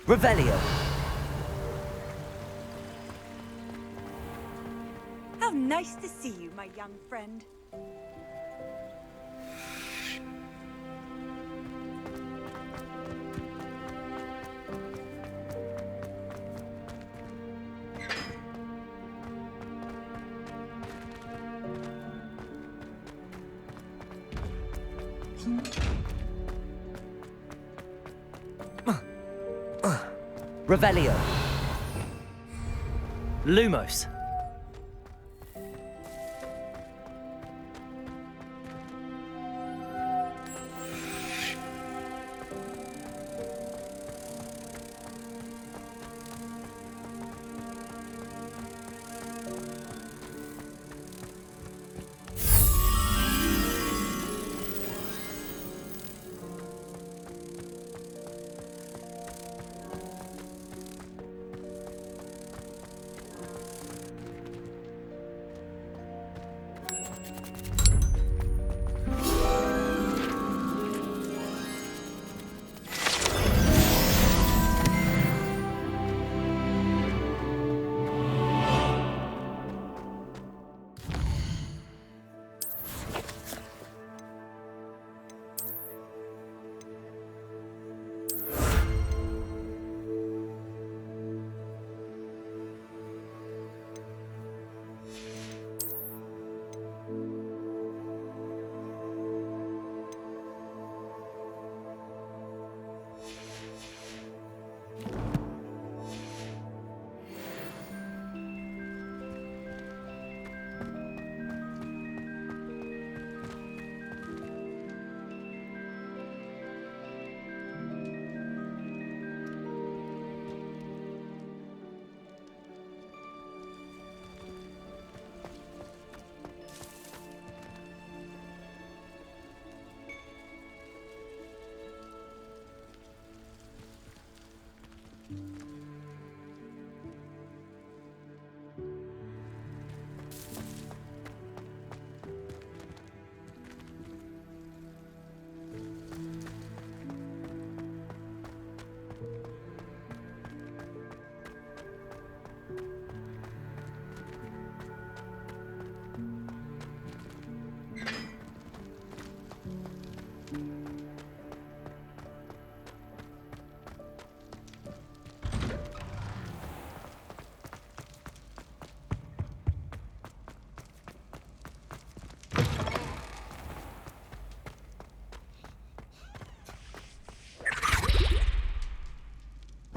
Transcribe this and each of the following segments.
Revelio. How nice to see you, my young friend. Revelio. Lumos.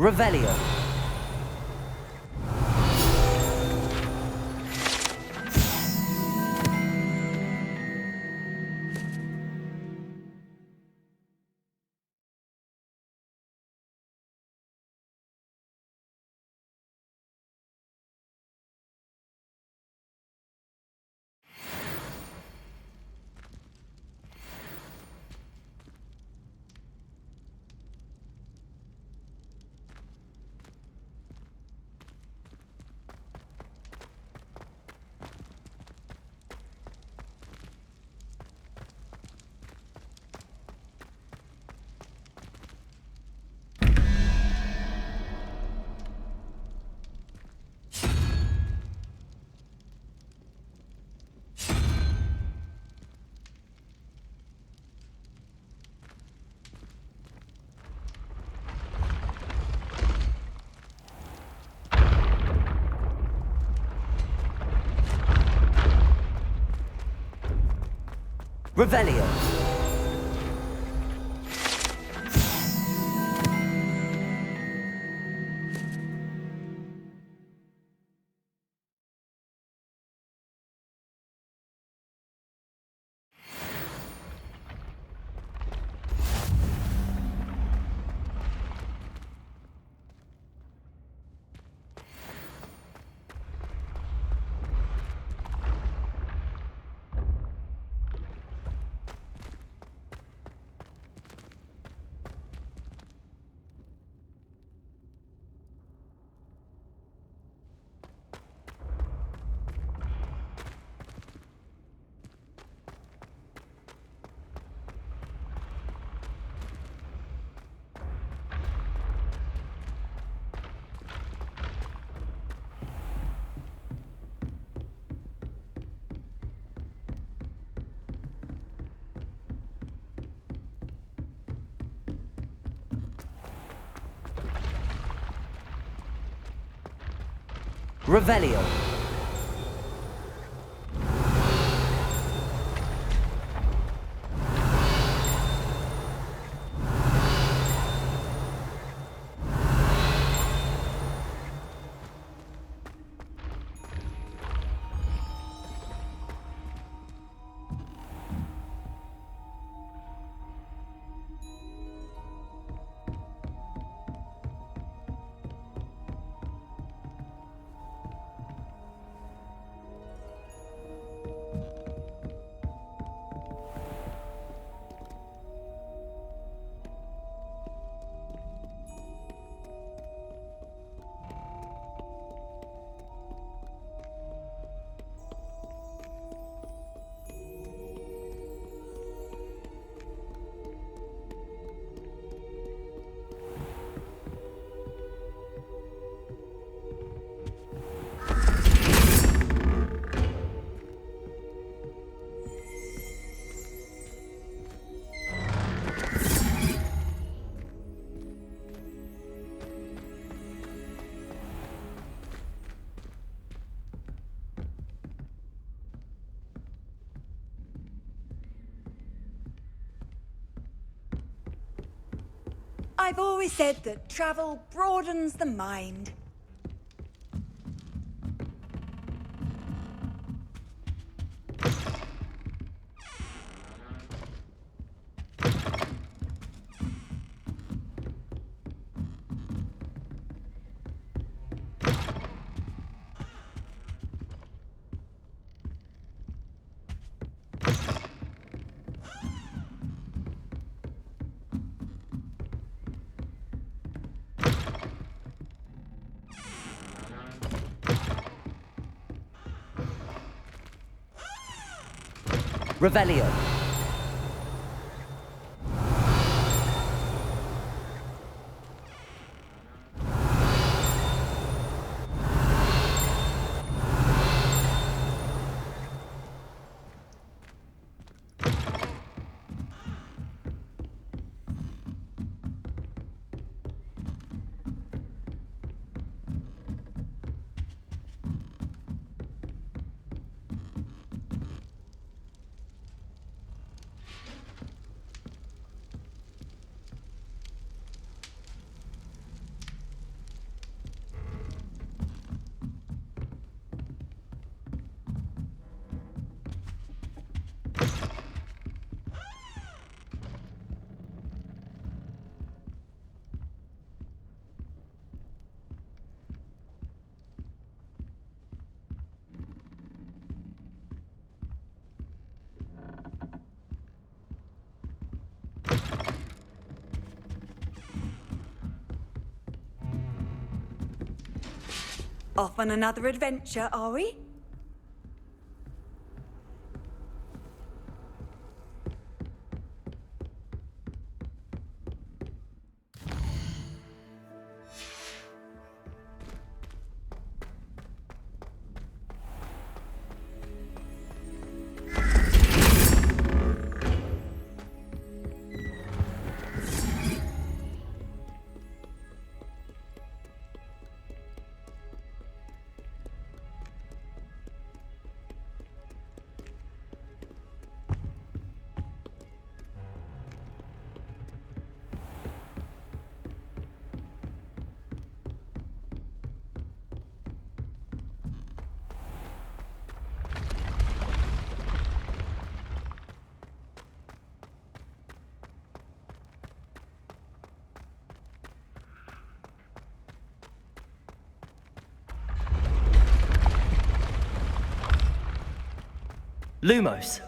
Revelio. Revelio. Revelio. I've always said that travel broadens the mind. Revelio. Off on another adventure, are we? Lumos.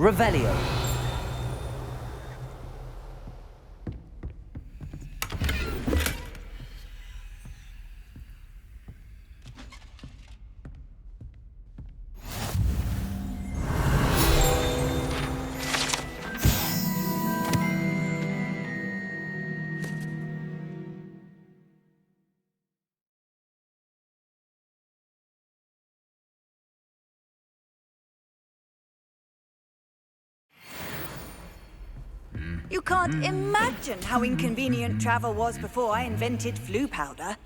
Revelio. You can't imagine how inconvenient travel was before I invented flu powder.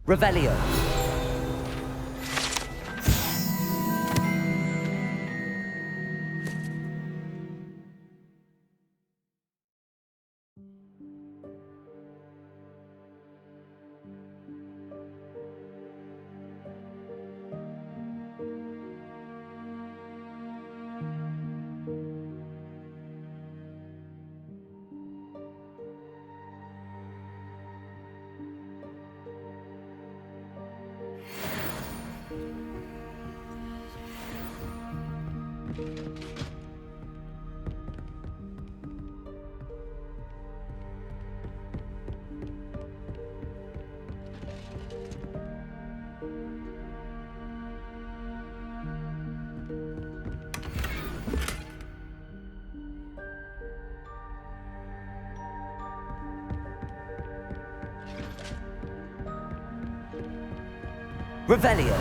Revelio. Revelio.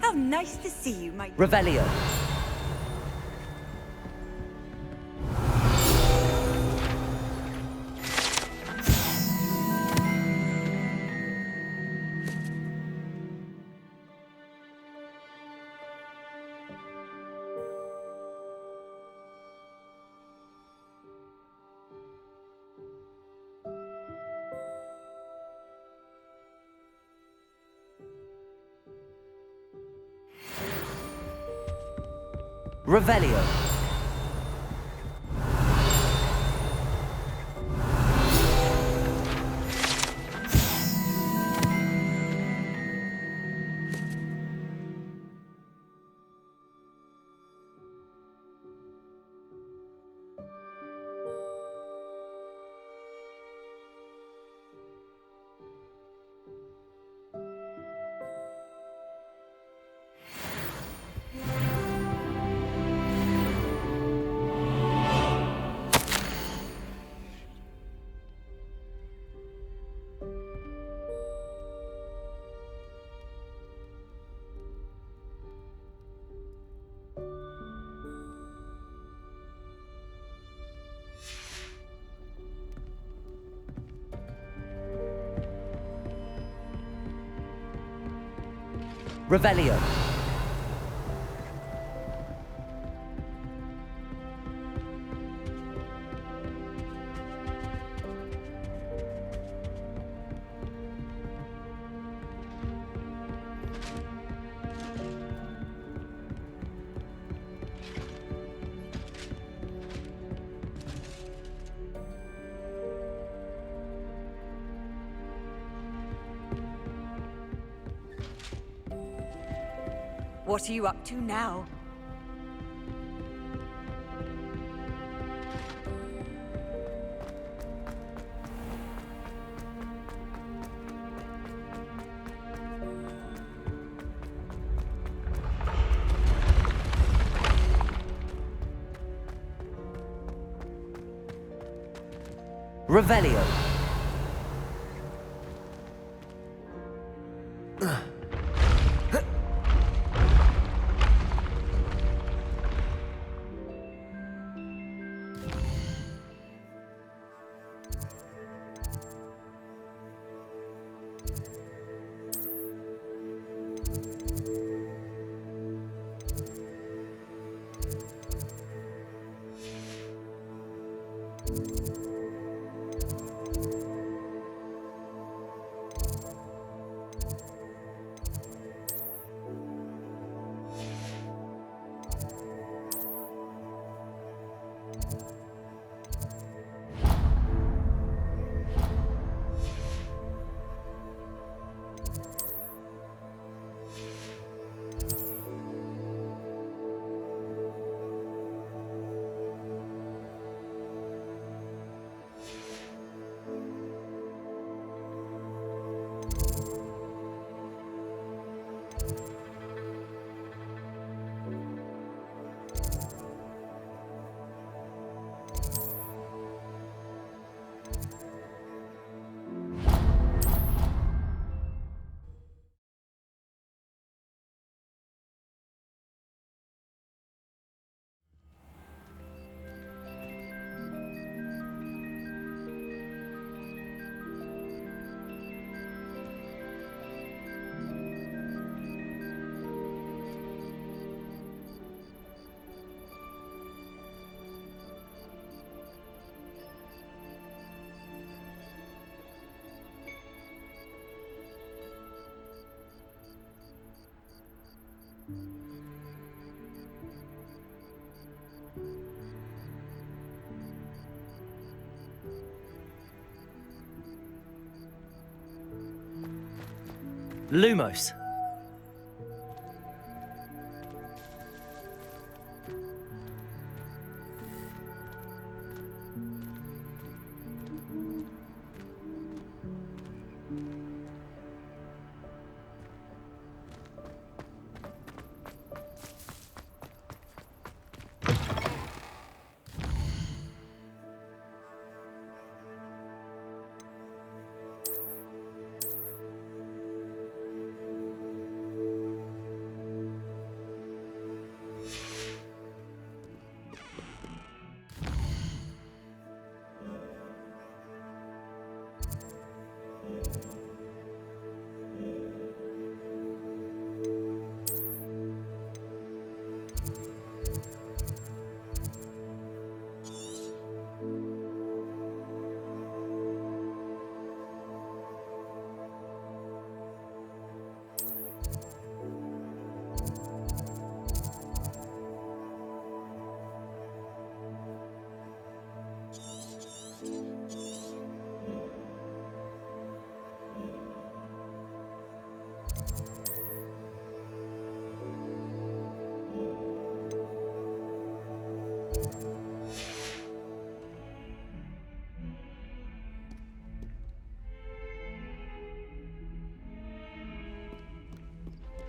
How nice to see you, my... Revelio. Revelio. Revelio. What are you up to now? Revelio. Lumos.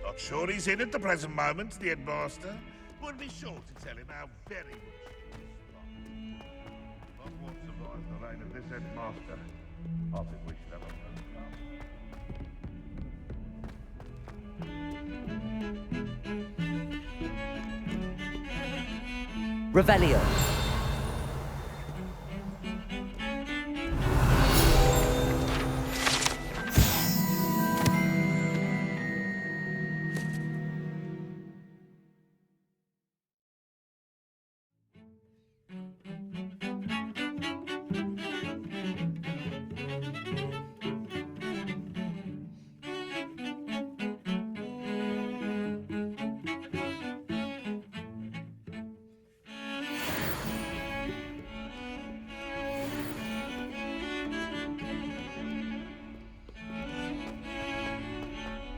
Not sure he's in at the present moment, the headmaster. We'll be sure to tell him how very much he was. Not what survived the reign of this headmaster. I think we should have a Revelio.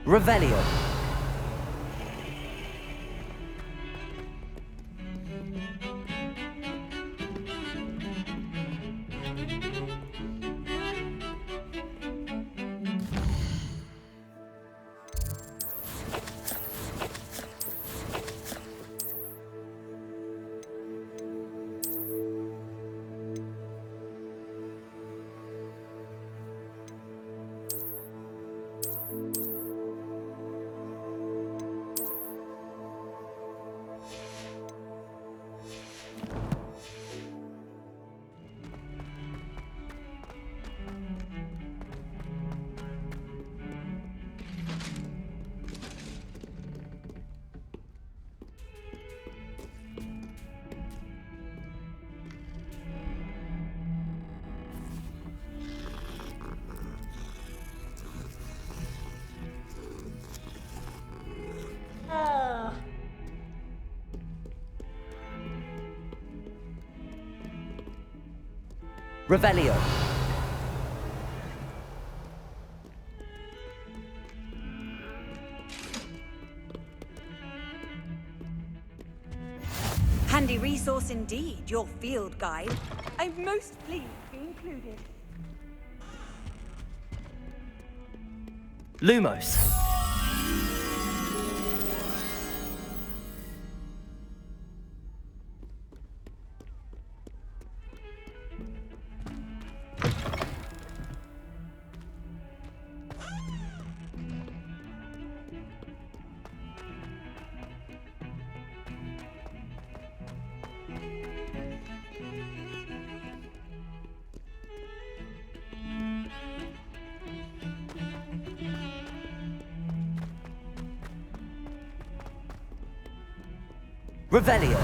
Revelio. Revelio. Handy resource indeed, your field guide. I'm most pleased to be included. Lumos. Revelio.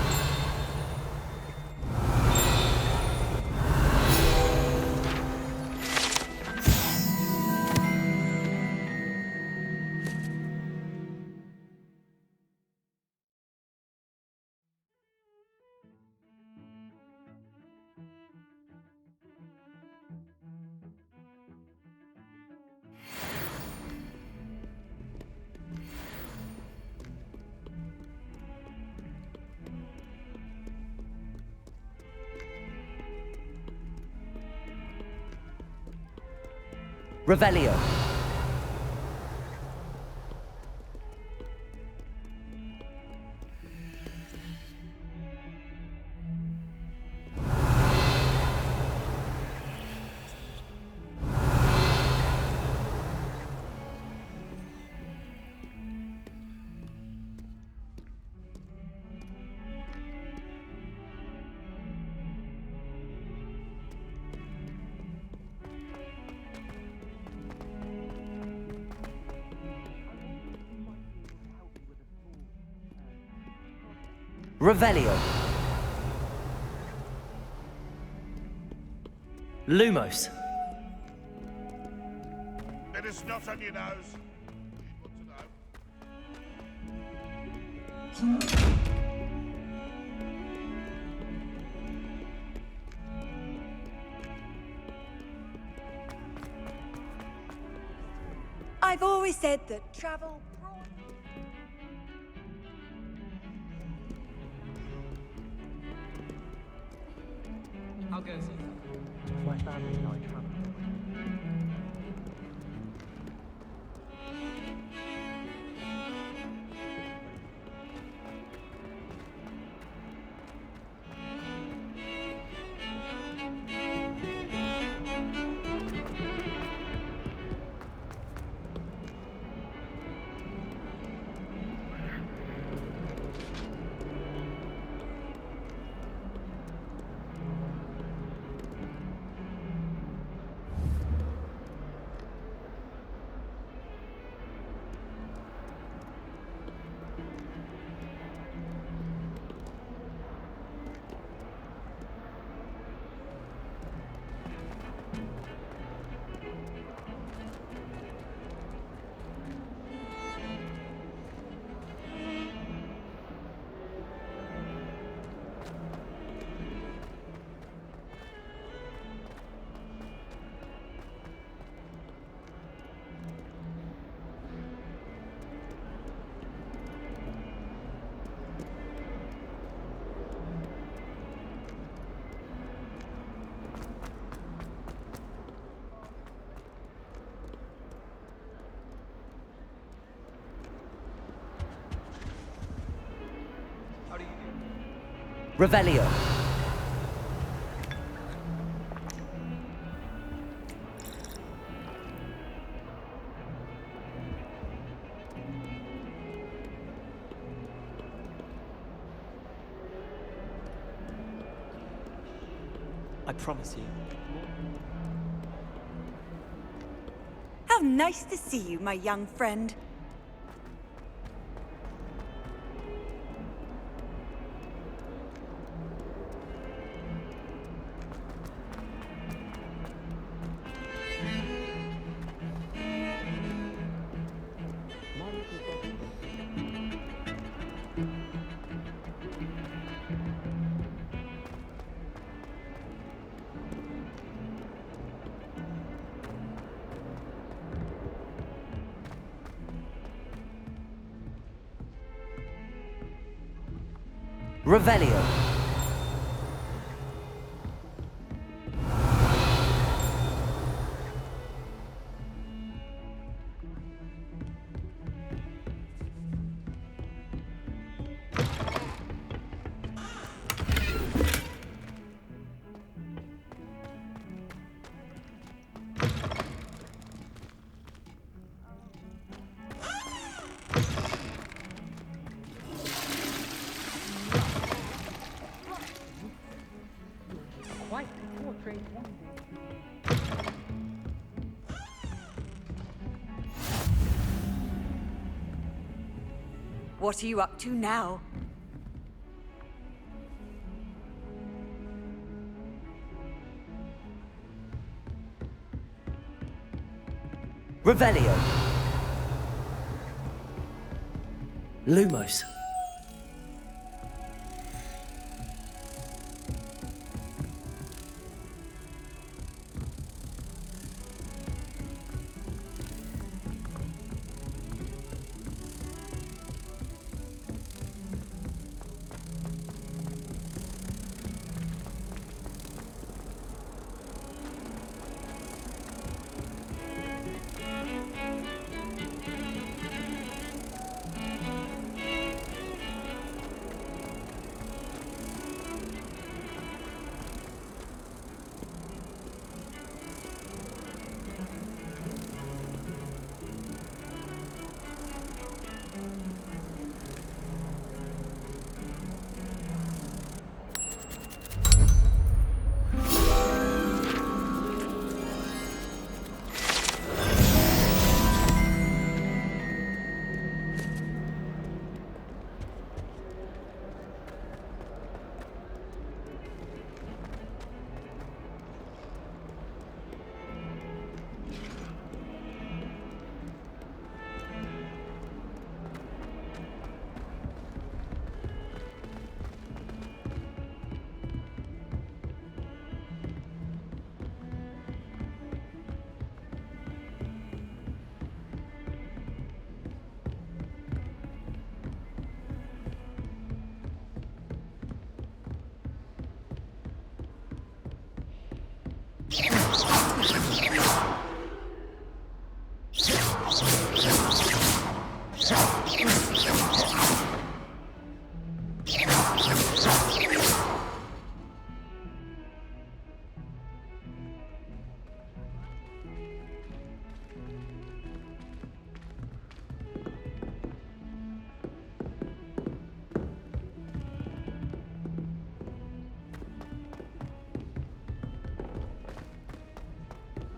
Revelio. Revelio. Lumos. Bit of snot on your nose. You've got to know. I've always said that travel brought... I'll go see. My family and I travel. Revelio. I promise you. How nice to see you, my young friend. Revelio. Quite a portrait one day. What are you up to now? Revelio. Lumos.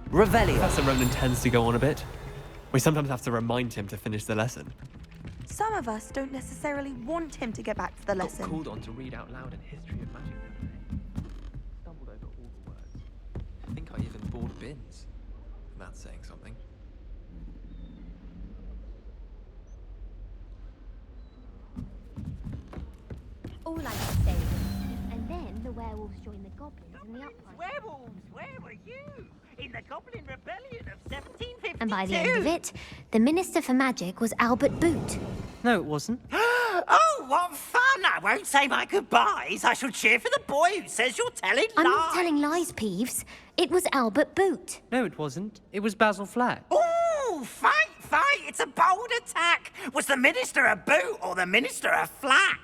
Revelio. Professor Ronan tends to go on a bit. We sometimes have to remind him to finish the lesson. Some of us don't necessarily want him to get back to the Got lesson. called on to read out loud in History of Magic the other day. Stumbled over all the words. I think I even bored bins. That's saying something. All I can say is, and then the werewolves joined the goblins in the uprising. Werewolves, where were you? In the Goblin Rebellion of 1752. And by the end of it, the Minister for Magic was Albert Boot. No, it wasn't. Oh, what fun! I won't say my goodbyes. I shall cheer for the boy who says you're telling lies. I'm not telling lies, Peeves. It was Albert Boot. No, it wasn't. It was Basil Flack. Ooh, fight! It's a bold attack. Was the Minister a boot or the Minister a flack?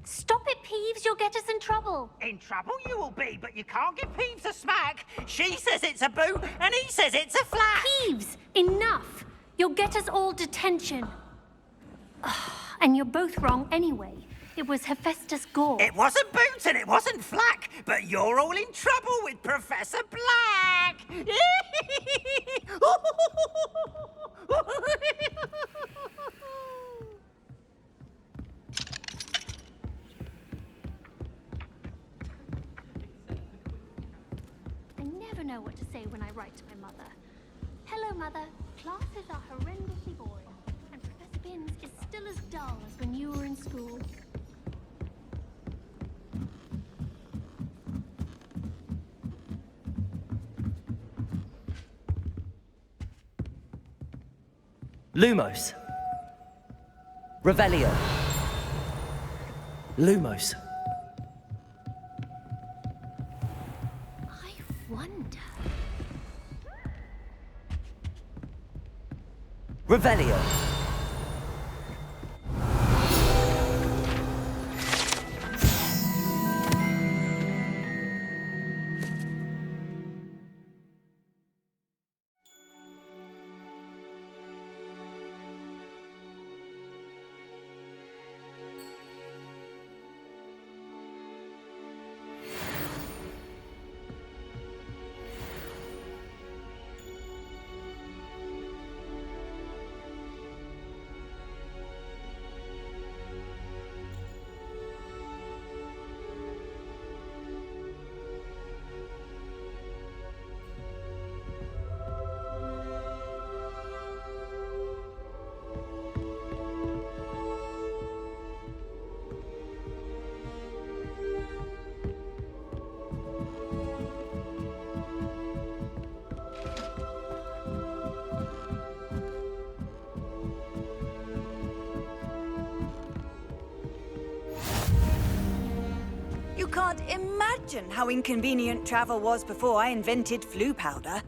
Stop it, Peeves. You'll get us in trouble. In trouble you will be, but you can't give Peeves a smack. She says it's a boot, and he says it's a flack. Peeves, enough. You'll get us all detention. And you're both wrong anyway. It was Hephaestus Gore. It wasn't boot and it wasn't flack, but you're all in trouble with Professor Black. I never know what to say when I write to my mother. Hello, Mother. Classes are horrendously boring, and Professor Binns is still as dull as when you were in school. Lumos. Revelio. Lumos. I wonder. Revelio. can't imagine how inconvenient travel was before I invented flu powder.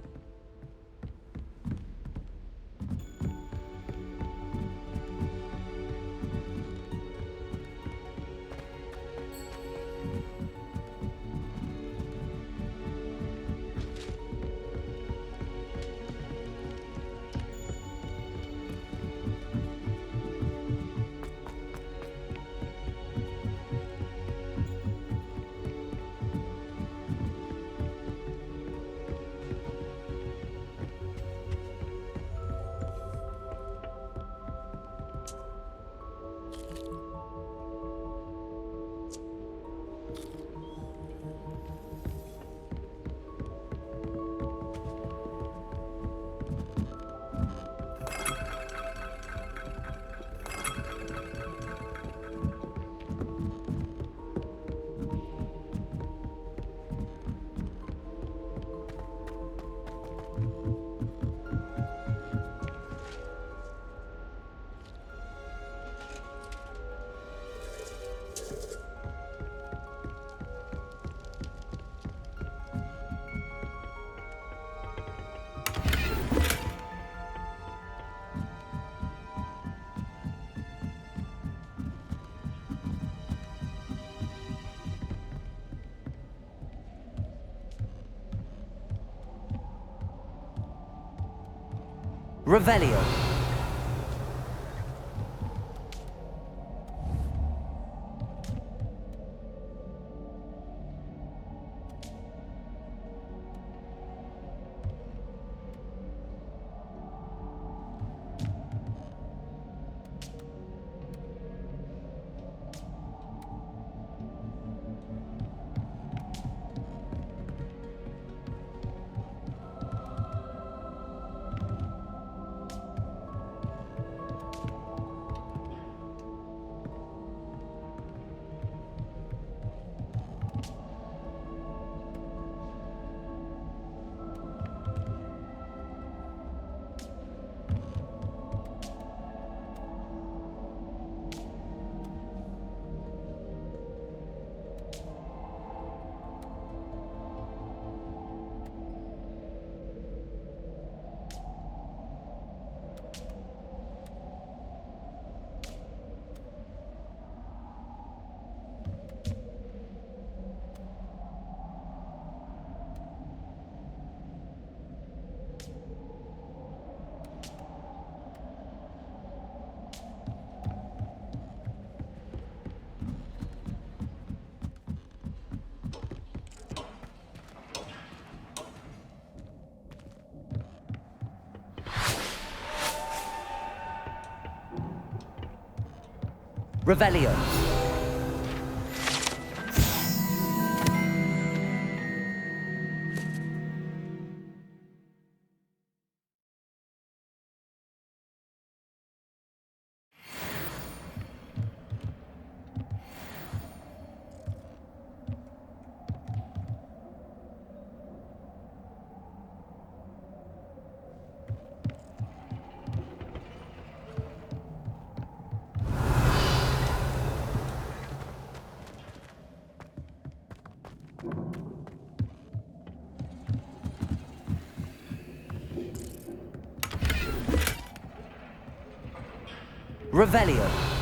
Revelio. Revelio. Revelio.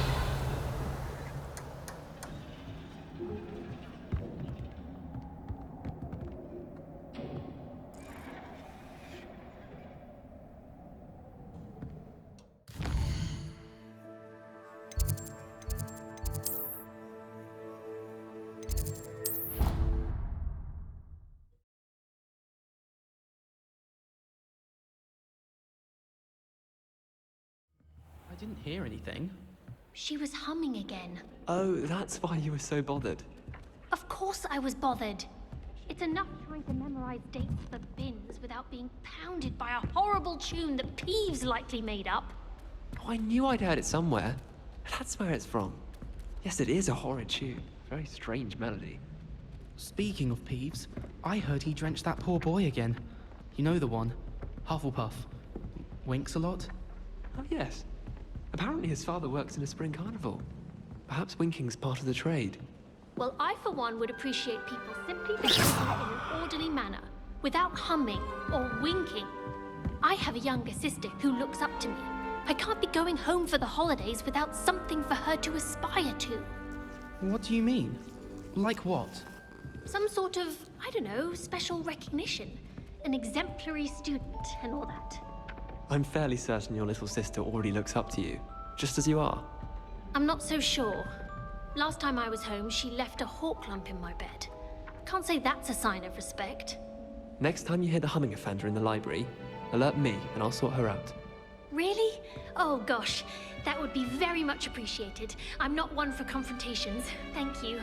I didn't hear anything. She was humming again. Oh, that's why you were so bothered. Of course I was bothered. It's enough trying to memorize dates for bins without being pounded by a horrible tune that Peeves likely made up. Oh, I knew I'd heard it somewhere. That's where it's from. Yes, it is a horrid tune. Very strange melody. Speaking of Peeves, I heard he drenched that poor boy again. You know the one. Hufflepuff. Winks a lot. Oh, yes. Apparently his father works in a spring carnival. Perhaps winking's part of the trade. Well, I for one would appreciate people simply behaving in an orderly manner, without humming or winking. I have a younger sister who looks up to me. I can't be going home for the holidays without something for her to aspire to. What do you mean? Like what? Some sort of, I don't know, special recognition. An exemplary student and all that. I'm fairly certain your little sister already looks up to you, just as you are. I'm not so sure. Last time I was home, she left a hawk lump in my bed. Can't say that's a sign of respect. Next time you hear the humming offender in the library, alert me and I'll sort her out. Really? Oh gosh, that would be very much appreciated. I'm not one for confrontations. Thank you.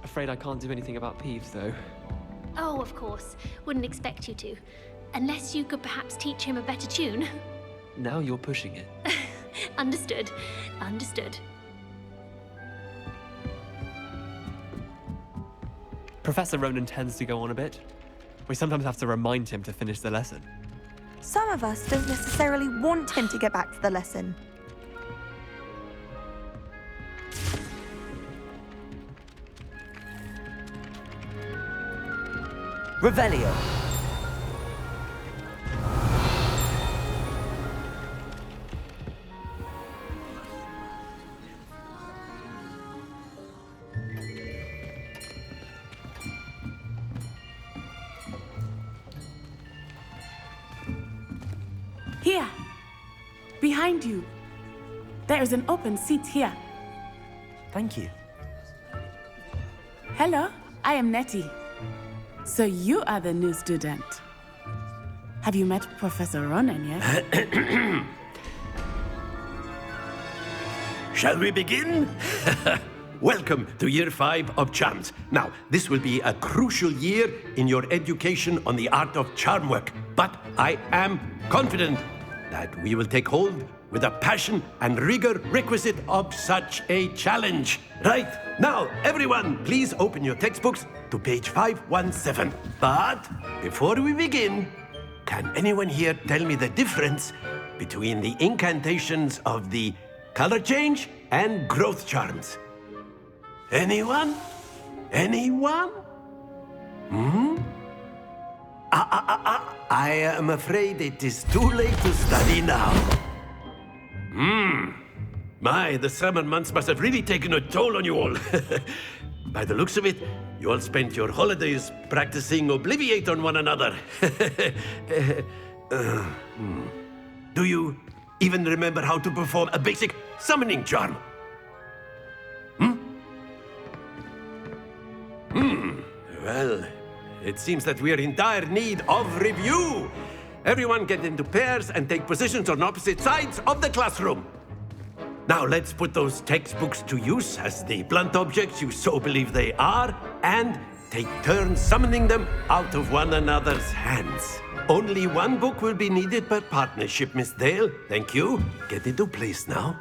Afraid I can't do anything about Peeves, though. Oh, of course. Wouldn't expect you to. Unless you could perhaps teach him a better tune. Now you're pushing it. Understood. Understood. Professor Ronan tends to go on a bit. We sometimes have to remind him to finish the lesson. Some of us don't necessarily want him to get back to the lesson. Revelio. Here, behind you. There is an open seat here. Thank you. Hello, I am Nettie. So you are the new student. Have you met Professor Ronan yet? Shall we begin? Welcome to Year 5 of Charms. Now, this will be a crucial year in your education on the art of charm work, but I am confident that we will take hold with the passion and rigor requisite of such a challenge. Right, now, everyone, please open your textbooks to page 517. But before we begin, can anyone here tell me the difference between the incantations of the color change and growth charms? Anyone? Anyone? I am afraid it is too late to study now. My, the summer months must have really taken a toll on you all. By the looks of it, you all spent your holidays practicing Obliviate on one another. Do you even remember how to perform a basic summoning charm? Well, it seems that we are in dire need of review. Everyone get into pairs and take positions on opposite sides of the classroom. Now let's put those textbooks to use as the blunt objects you so believe they are, and take turns summoning them out of one another's hands. Only one book will be needed per partnership, Miss Dale. Thank you. Get into place now.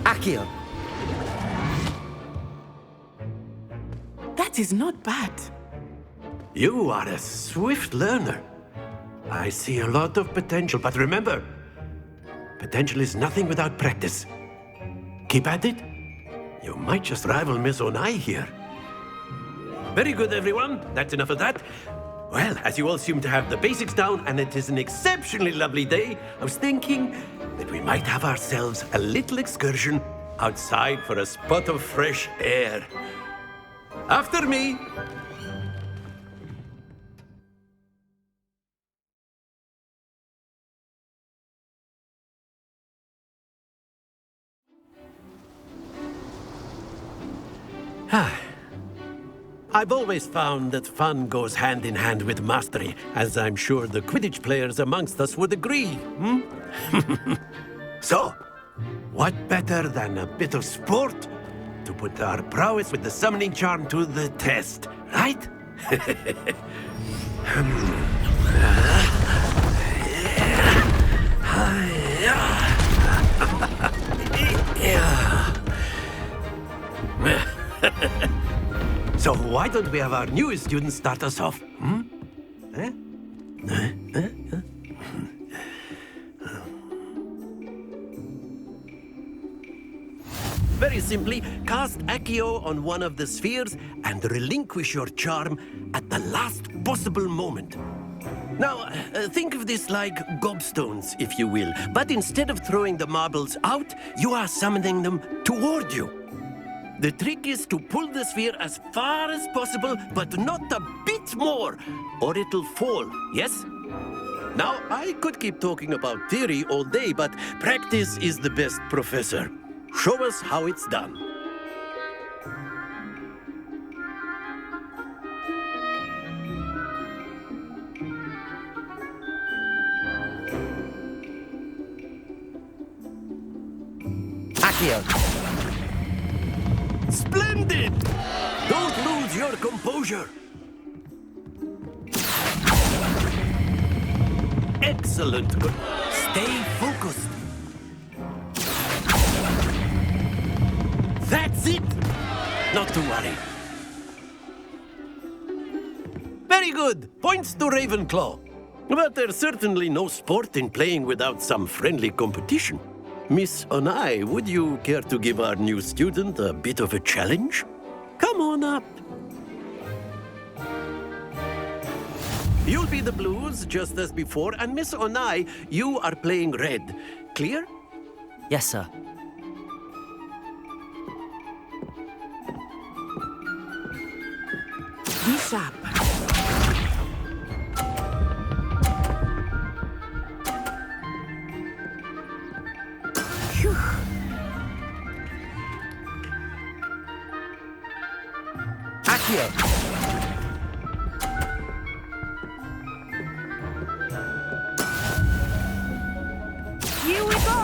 Accio. That is not bad. You are a swift learner. I see a lot of potential, but remember, potential is nothing without practice. Keep at it. You might just rival Miss Onai here. Very good, everyone. That's enough of that. Well, as you all seem to have the basics down, and it is an exceptionally lovely day, I was thinking that we might have ourselves a little excursion outside for a spot of fresh air. After me. I've always found that fun goes hand in hand with mastery, as I'm sure the Quidditch players amongst us would agree, So, what better than a bit of sport to put our prowess with the summoning charm to the test, right? So why don't we have our newest student start us off? Eh? Very simply, cast Accio on one of the spheres and relinquish your charm at the last possible moment. Now, think of this like gobstones, if you will. But instead of throwing the marbles out, you are summoning them toward you. The trick is to pull the sphere as far as possible, but not a bit more, or it'll fall, yes? Now, I could keep talking about theory all day, but practice is the best professor. Show us how it's done. Accio. Splendid! Don't lose your composure. Excellent. Stay focused. That's it! Not to worry. Very good. Points to Ravenclaw. But there's certainly no sport in playing without some friendly competition. Miss Onai, would you care to give our new student a bit of a challenge? Come on up. You'll be the blues, just as before, and Miss Onai, you are playing red. Clear? Yes, sir. Be sharp. Phew. Accio. Here we go.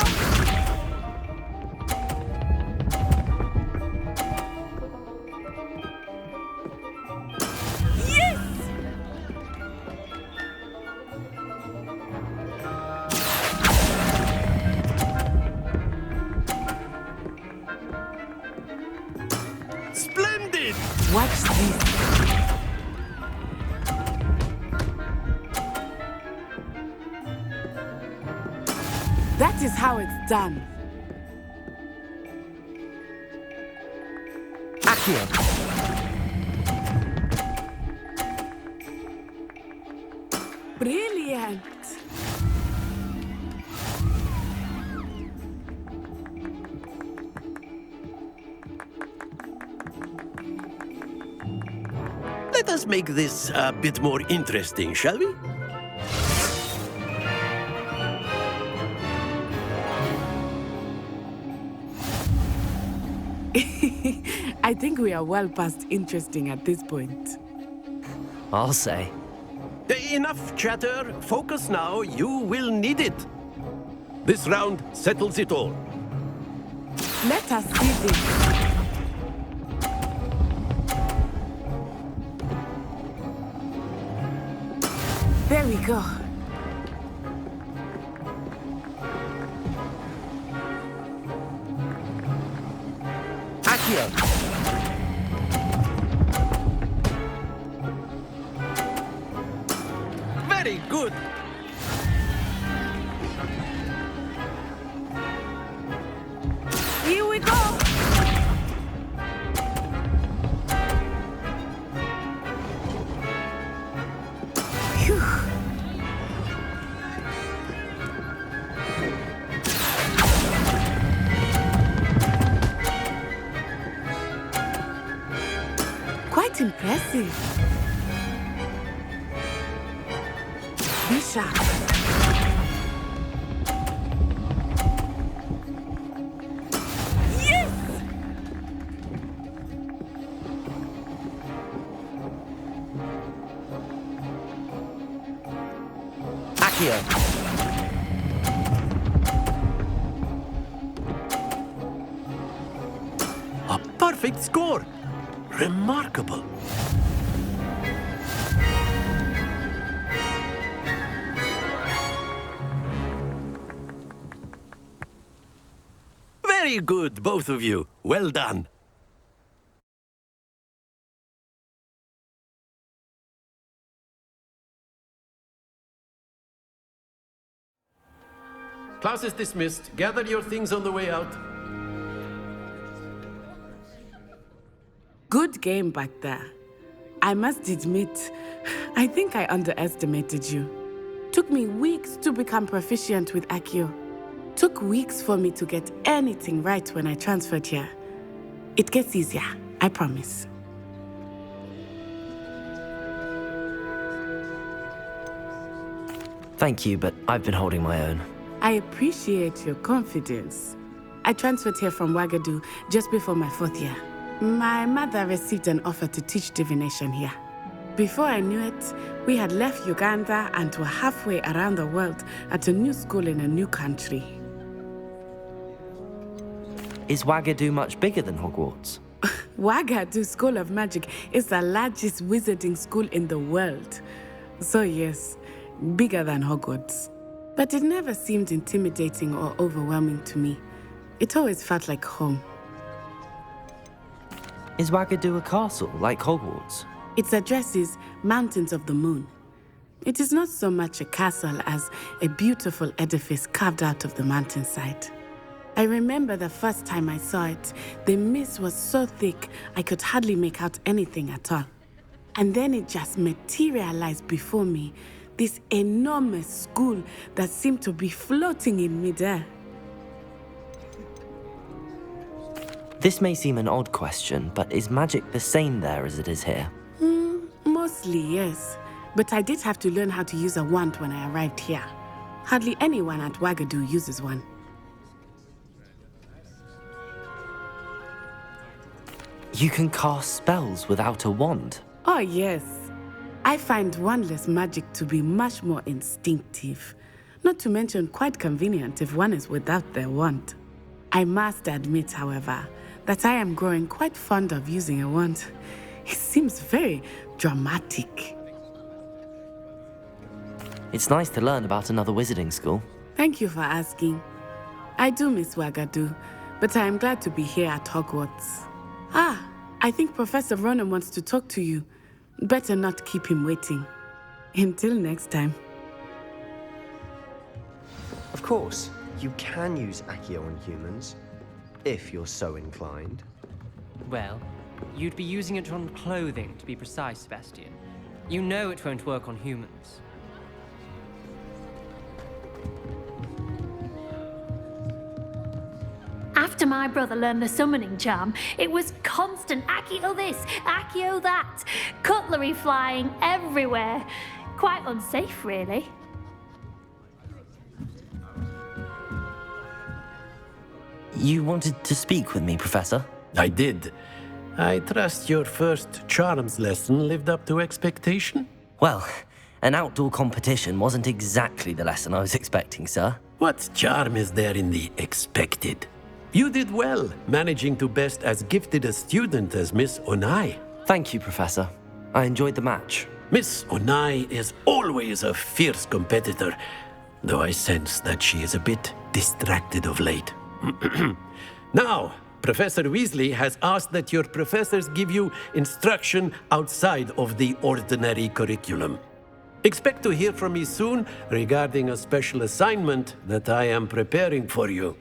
Splendid! Watch this. That is how it's done. Accio. Brilliant. Let us make this a bit more interesting, shall we? I think we are well past interesting at this point. I'll say. Enough chatter. Focus now. You will need it. This round settles it all. Let us see this. There we go. Accio. Very good. Here we go. Phew. Quite impressive. Be sharp. Yes! Accio. A perfect score. Remarkable. Very good, both of you. Well done. class is dismissed. Gather your things on the way out. Good game back there. I must admit, I think I underestimated you. Took me weeks to become proficient with Accio. Took weeks for me to get anything right when I transferred here. It gets easier, I promise. Thank you, but I've been holding my own. I appreciate your confidence. I transferred here from Wagadu just before my 4th year. My mother received an offer to teach divination here. Before I knew it, we had left Uganda and were halfway around the world at a new school in a new country. Is Wagadu much bigger than Hogwarts? Wagadu School of Magic is the largest wizarding school in the world. So yes, bigger than Hogwarts. But it never seemed intimidating or overwhelming to me. It always felt like home. Is Wagadu a castle, like Hogwarts? Its address is Mountains of the Moon. It is not so much a castle as a beautiful edifice carved out of the mountainside. I remember the first time I saw it, the mist was so thick I could hardly make out anything at all. And then it just materialized before me, this enormous school that seemed to be floating in midair. This may seem an odd question, but is magic the same there as it is here? Mostly, yes. But I did have to learn how to use a wand when I arrived here. Hardly anyone at Wagadu uses one. You can cast spells without a wand? Oh, yes. I find wandless magic to be much more instinctive. Not to mention quite convenient if one is without their wand. I must admit, however, that I am growing quite fond of using a wand. It seems very dramatic. It's nice to learn about another wizarding school. Thank you for asking. I do miss Wagadu, but I am glad to be here at Hogwarts. Ah, I think Professor Ronan wants to talk to you. Better not keep him waiting. Until next time. Of course, you can use Accio on humans, if you're so inclined. Well, you'd be using it on clothing, to be precise, Sebastian. You know it won't work on humans. After my brother learned the summoning charm, it was constant Accio this, Accio that, cutlery flying everywhere. Quite unsafe, really. You wanted to speak with me, Professor? I did. I trust your first charms lesson lived up to expectation? Well, an outdoor competition wasn't exactly the lesson I was expecting, sir. What charm is there in the expected? You did well, managing to best as gifted a student as Miss Onai. Thank you, Professor. I enjoyed the match. Miss Onai is always a fierce competitor, though I sense that she is a bit distracted of late. Now, Professor Weasley has asked that your professors give you instruction outside of the ordinary curriculum. Expect to hear from me soon regarding a special assignment that I am preparing for you.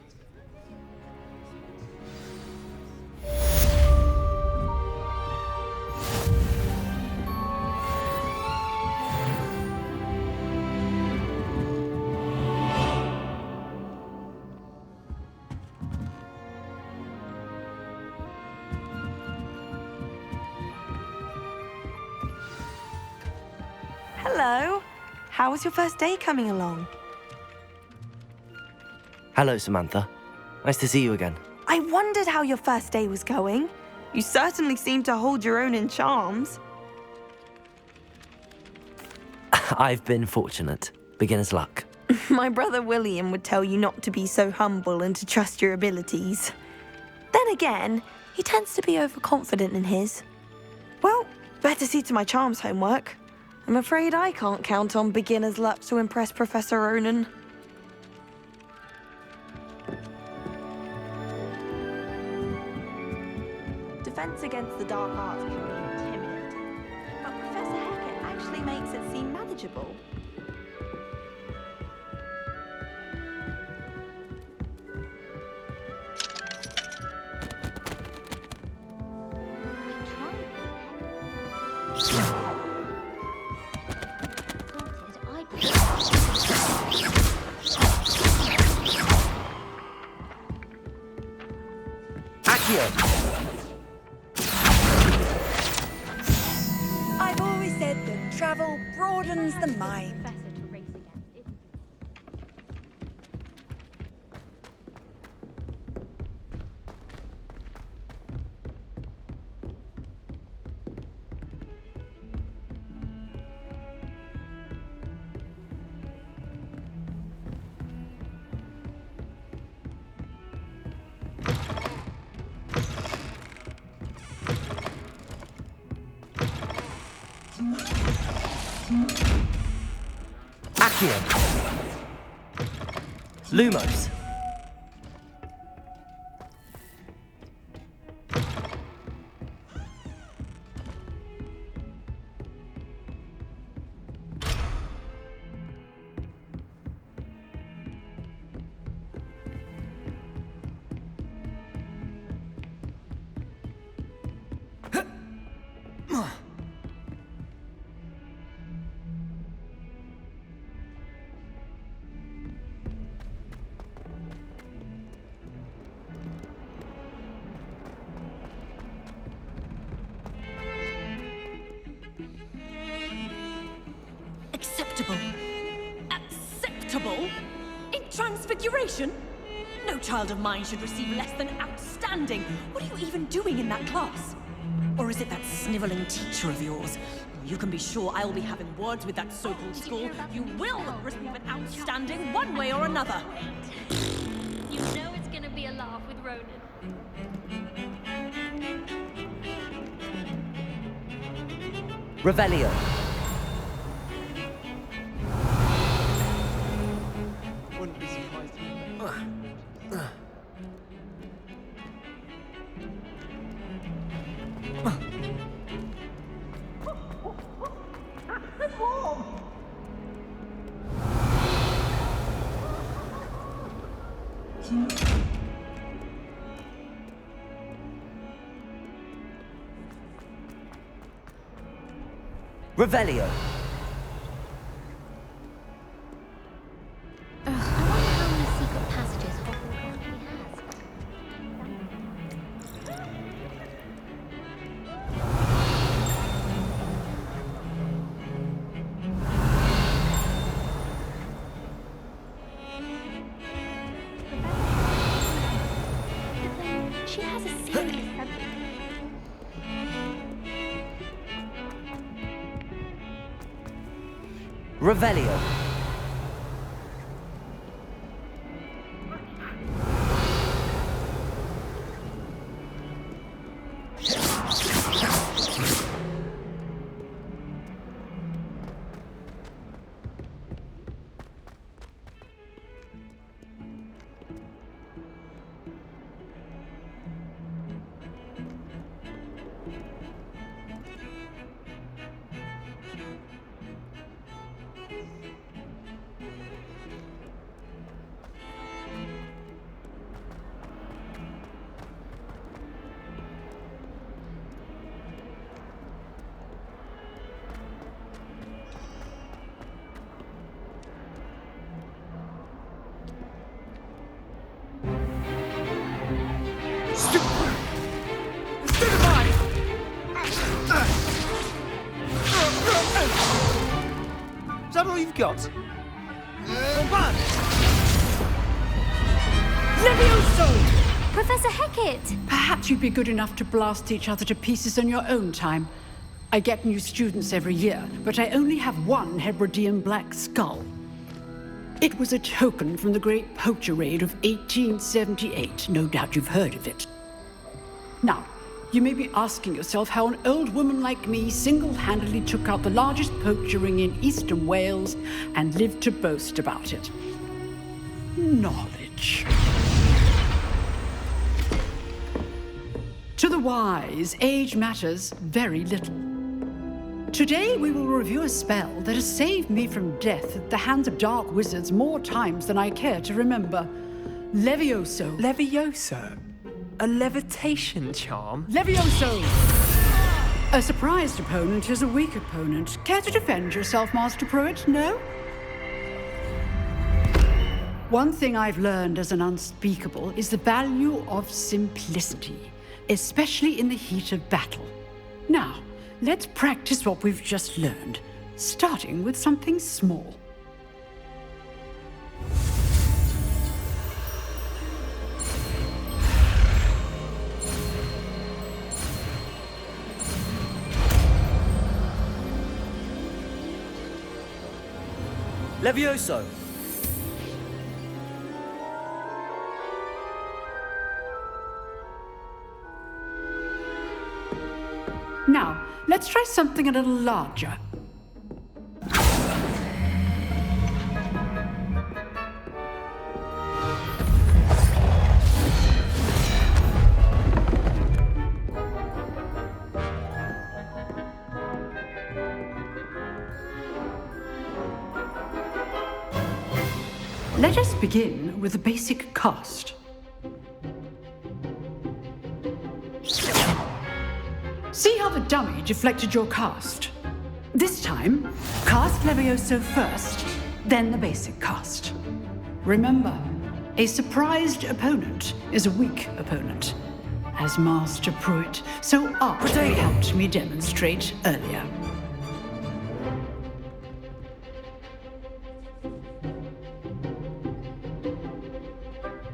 Hello. How was your first day coming along? Hello, Samantha. Nice to see you again. I wondered how your first day was going. You certainly seem to hold your own in charms. I've been fortunate. Beginner's luck. My brother William would tell you not to be so humble and to trust your abilities. Then again, he tends to be overconfident in his. Well, better see to my charms homework. I'm afraid I can't count on beginner's luck to impress Professor Ronan. Defense against the dark arts can be intimidating, but Professor Hackett actually makes it seem manageable. Accio! I've always said that travel broadens the mind. Accio! Lumos! Acceptable. Acceptable? In Transfiguration? No child of mine should receive less than outstanding. What are you even doing in that class? Or is it that sniveling teacher of yours? You can be sure I'll be having words with that so-called school. You will receive an outstanding one way or another. You know it's gonna be a laugh with Ronan. Revelio! Wouldn't be surprised if Revelio! I wonder how many secret passages Hogwarts currently has. She has a serious subject. Revelio! Is that all you've got? Levioso! Professor Hecat! Perhaps you'd be good enough to blast each other to pieces in your own time. I get new students every year, but I only have one Hebridean black skull. It was a token from the Great Poacher Raid of 1878. No doubt you've heard of it. Now, you may be asking yourself how an old woman like me single-handedly took out the largest poacher ring in eastern Wales and lived to boast about it. Knowledge. To the wise, age matters very little. Today we will review a spell that has saved me from death at the hands of dark wizards more times than I care to remember. Levioso. Levioso? A levitation charm? Levioso! A surprised opponent is a weak opponent. Care to defend yourself, Master Pruitt? No? One thing I've learned as an unspeakable is the value of simplicity. especially in the heat of battle. Now, let's practice what we've just learned, starting with something small. Levioso! Now, let's try something a little larger. Let us begin with the basic cast. See how the dummy deflected your cast? This time, cast Levioso first, then the basic cast. Remember, a surprised opponent is a weak opponent. As Master Pruitt so artfully helped me demonstrate earlier.